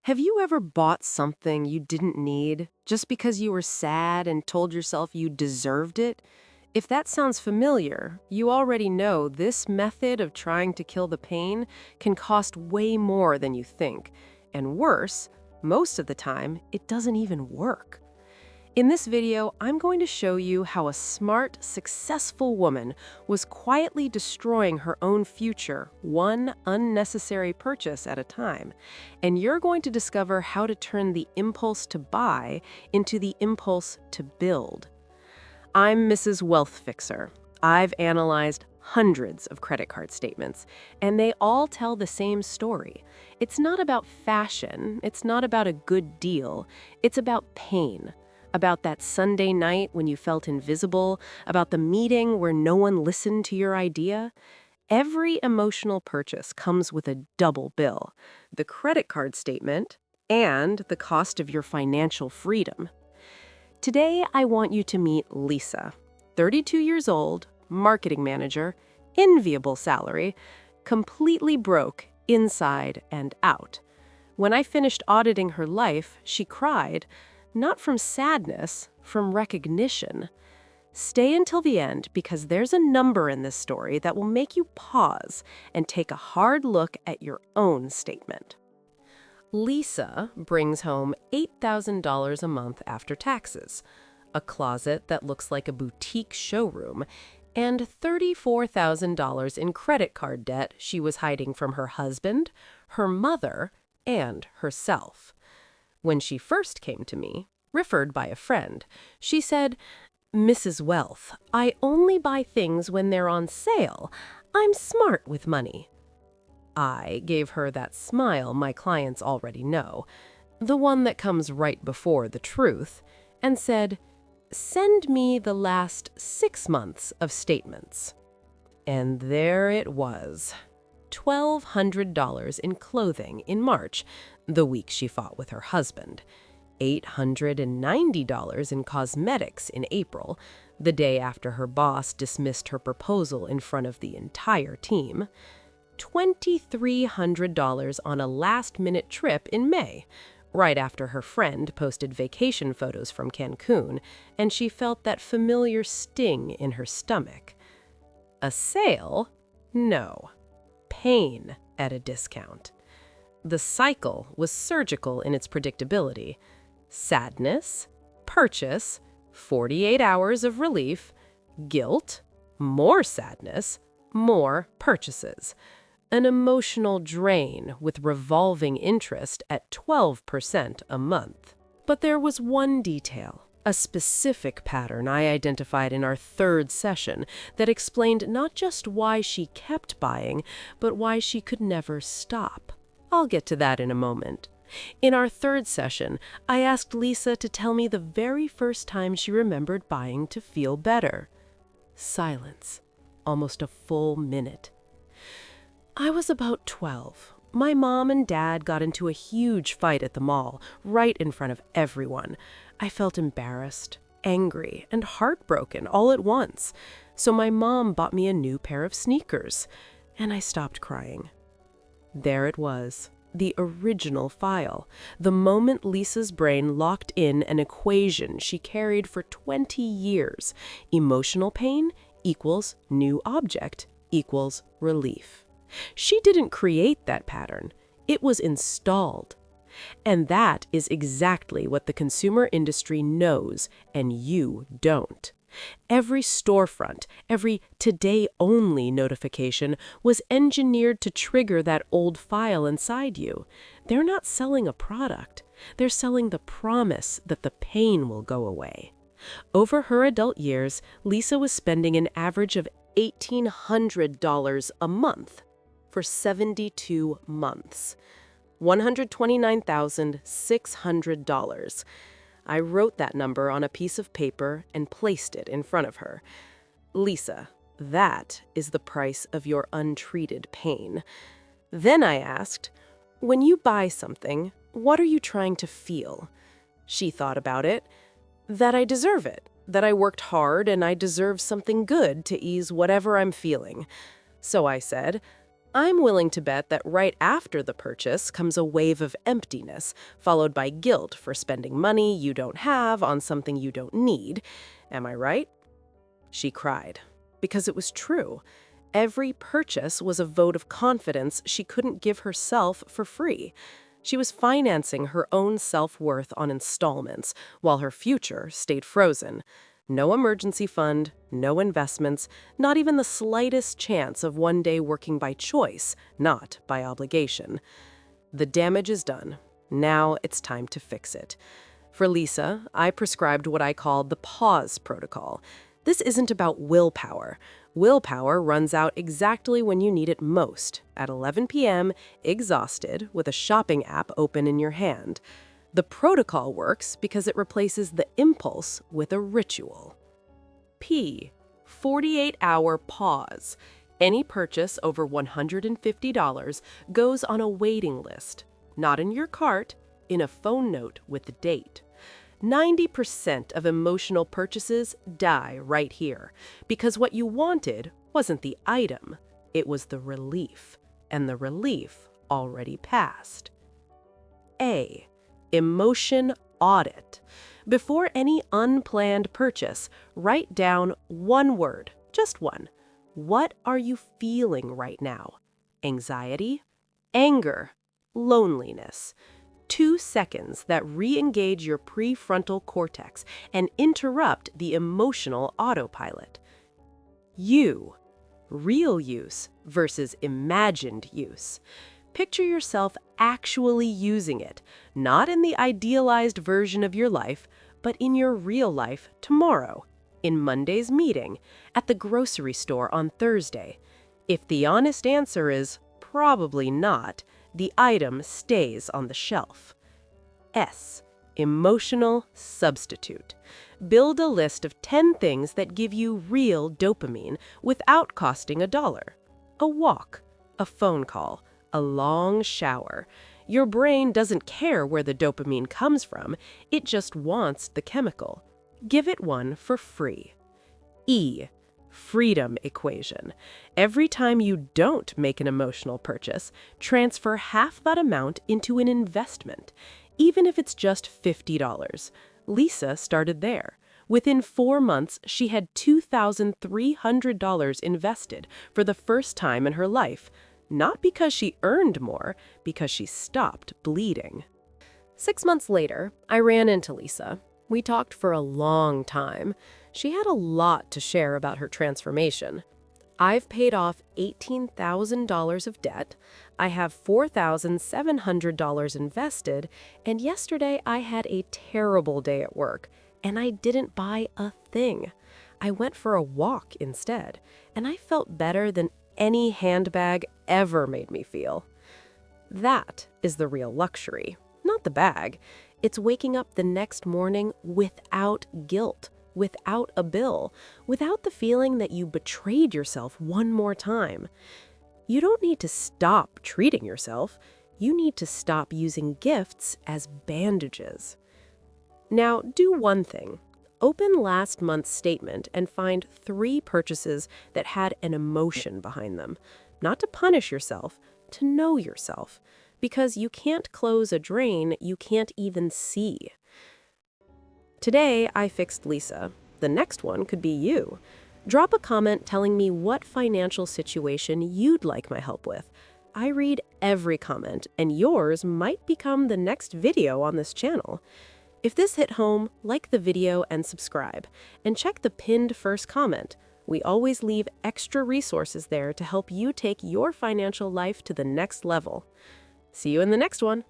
Have you ever bought something you didn't need just because you were sad and told yourself you deserved it? If that sounds familiar, you already know this method of trying to kill the pain can cost way more than you think. And worse, most of the time, it doesn't even work. In this video, I'm going to show you how a smart, successful woman was quietly destroying her own future, one unnecessary purchase at a time. And you're going to discover how to turn the impulse to buy into the impulse to build. I'm Mrs. Wealth Fixer. I've analyzed hundreds of credit card statements, and they all tell the same story. It's not about fashion, it's not about a good deal, it's about pain. About that Sunday night when you felt invisible, about the meeting where no one listened to your idea. Every emotional purchase comes with a double bill, the credit card statement and the cost of your financial freedom. Today, I want you to meet Lisa, 32 years old, marketing manager, enviable salary, completely broke inside and out. When I finished auditing her life, she cried, not from sadness, from recognition. Stay until the end because there's a number in this story that will make you pause and take a hard look at your own statement. Lisa brings home $8,000 a month after taxes, a closet that looks like a boutique showroom, and $34,000 in credit card debt she was hiding from her husband, her mother, and herself. When she first came to me, referred by a friend, she said, "Mrs. Wealth, I only buy things when they're on sale. I'm smart with money." I gave her that smile my clients already know, the one that comes right before the truth, and said, "Send me the last 6 months of statements." And there it was. $1,200 in clothing in March, the week she fought with her husband. $890 in cosmetics in April, the day after her boss dismissed her proposal in front of the entire team. $2,300 on a last-minute trip in May, right after her friend posted vacation photos from Cancun, and she felt that familiar sting in her stomach. A sale? No. Pain at a discount. The cycle was surgical in its predictability. Sadness, purchase, 48 hours of relief, guilt, more sadness, more purchases. An emotional drain with revolving interest at 12% a month. But there was one detail, a specific pattern I identified in our third session that explained not just why she kept buying, but why she could never stop. I'll get to that in a moment. In our third session, I asked Lisa to tell me the very first time she remembered buying to feel better. Silence. Almost a full minute. I was about 12. My mom and dad got into a huge fight at the mall, right in front of everyone. I felt embarrassed, angry, and heartbroken all at once. So my mom bought me a new pair of sneakers, and I stopped crying. There it was, the original file, the moment Lisa's brain locked in an equation she carried for 20 years. Emotional pain equals new object equals relief. She didn't create that pattern. It was installed. And that is exactly what the consumer industry knows, and you don't. Every storefront, every today-only notification was engineered to trigger that old file inside you. They're not selling a product. They're selling the promise that the pain will go away. Over her adult years, Lisa was spending an average of $1,800 a month for 72 months. $129,600. I wrote that number on a piece of paper and placed it in front of her. Lisa, that is the price of your untreated pain. Then I asked, when you buy something, what are you trying to feel? She thought about it. That I deserve it, that I worked hard and I deserve something good to ease whatever I'm feeling. So I said, I'm willing to bet that right after the purchase comes a wave of emptiness, followed by guilt for spending money you don't have on something you don't need. Am I right? She cried. Because it was true. Every purchase was a vote of confidence she couldn't give herself for free. She was financing her own self-worth on installments, while her future stayed frozen. No emergency fund, no investments, not even the slightest chance of one day working by choice, not by obligation. The damage is done. Now it's time to fix it. For Lisa, I prescribed what I call the pause protocol. This isn't about willpower. Willpower runs out exactly when you need it most, at 11 p.m., exhausted, with a shopping app open in your hand. The protocol works because it replaces the impulse with a ritual. P. 48-hour pause. Any purchase over $150 goes on a waiting list. Not in your cart, in a phone note with the date. 90% of emotional purchases die right here because what you wanted wasn't the item, it was the relief, and the relief already passed. A. Emotion audit. Before any unplanned purchase, write down one word, just one. What are you feeling right now? Anxiety? Anger? Loneliness? 2 seconds that re-engage your prefrontal cortex and interrupt the emotional autopilot. U. Real use versus imagined use. Picture yourself actually using it, not in the idealized version of your life, but in your real life tomorrow, in Monday's meeting, at the grocery store on Thursday. If the honest answer is probably not, the item stays on the shelf. S. Emotional substitute. Build a list of 10 things that give you real dopamine without costing $1. A walk, a phone call, a long shower. Your brain doesn't care where the dopamine comes from, it just wants the chemical. Give it one for free. E. Freedom equation. Every time you don't make an emotional purchase, transfer half that amount into an investment, even if it's just $50. Lisa started there. Within 4 months, she had $2,300 invested for the first time in her life, not because she earned more, because she stopped bleeding. 6 months later, I ran into Lisa. We talked for a long time. She had a lot to share about her transformation. I've paid off $18,000 of debt, I have $4,700 invested, and yesterday I had a terrible day at work, and I didn't buy a thing. I went for a walk instead, and I felt better than any handbag ever made me feel. That is the real luxury, not the bag. It's waking up the next morning without guilt, without a bill, without the feeling that you betrayed yourself one more time. You don't need to stop treating yourself. You need to stop using gifts as bandages. Now, do one thing. Open last month's statement and find 3 purchases that had an emotion behind them. Not to punish yourself, to know yourself. Because you can't close a drain you can't even see. Today, I fixed Lisa. The next one could be you. Drop a comment telling me what financial situation you'd like my help with. I read every comment, and yours might become the next video on this channel. If this hit home, like the video and subscribe. And check the pinned first comment. We always leave extra resources there to help you take your financial life to the next level. See you in the next one.